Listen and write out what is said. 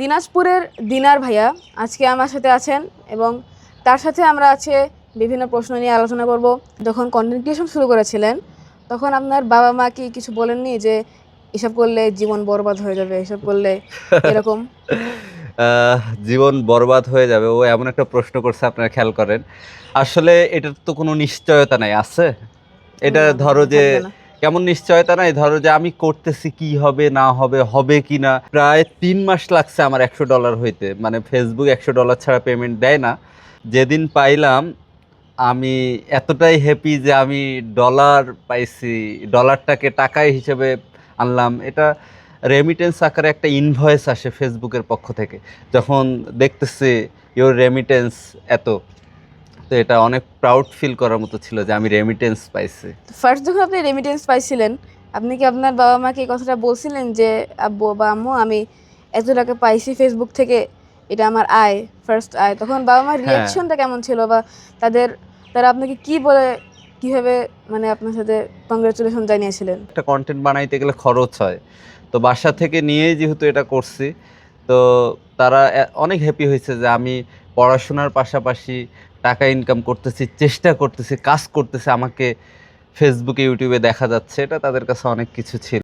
দিনাজপুরের দিনার ভাইয়া আজকে আমার সাথে আছেন এবং তার সাথে আমরা আছে বিভিন্ন প্রশ্ন নিয়ে আলোচনা করব। যখন কন্টেন্ট ক্রিয়েশন শুরু করেছিলেন তখন আপনার বাবা মা কি কিছু বলেননি যে এসব করলে জীবন বরবাদ হয়ে যাবে, এসব করলে এরকম? আহ, জীবন বরবাদ হয়ে যাবে, ও এমন একটা প্রশ্ন করছে, আপনারা খেয়াল করেন। আসলে এটার তো কোনো নিশ্চয়তা নাই, আছে? এটা না, ধরো যে থাকবে না। কেমন নিশ্চয়তা নাই, ধরো যে আমি করতেছি, কি হবে না হবে, হবে কি না। প্রায় 3 মাস লাগছে আমার $100 হইতে, মানে ফেসবুক $100 ছাড়া পেমেন্ট দেয় না। যেদিন পাইলাম আমি এতটাই হ্যাপি যে আমি ডলার পাইছি, ডলারটাকে টাকায় হিসেবে আনলাম। এটা রেমিটেন্স আকারে একটা ইনভয়েস আসে ফেসবুকের পক্ষ থেকে, যখন দেখতেছি ইওর রেমিটেন্স এত, তো এটা অনেক প্রাউড ফিল করার মতো ছিল যে আমি রেমিটেন্স পাইছি। ফার্স্ট যখন আপনি রেমিটেন্স পাইছিলেন, আপনি কি আপনার বাবা মাকে এই কথাটা বলছিলেন যে আব্বু বা আম্মু আমি এত টাকা পাইছি ফেসবুক থেকে, এটা আমার আয়, ফার্স্ট আয়? তখন বাবা মার হ্যাঁ, রিয়াকশনটা কেমন ছিল, বা তাদের তারা আপনাকে কি বলে, কিভাবে মানে আপনার সাথে কংগ্রেচুলেশন জানিয়েছিলেন? একটা কন্টেন্ট বানাইতে গেলে খরচ হয়, তো বাসা থেকে নিয়েই যেহেতু এটা করছি, তো তারা অনেক হ্যাপি হয়েছে যে আমি পড়াশোনার পাশাপাশি টাকা ইনকাম করতেছি, চেষ্টা করতেছি, কাজ করতেছি, আমাকে ফেসবুকে ইউটিউবে দেখা যাচ্ছে। এটা তাদের কাছে অনেক কিছু ছিল।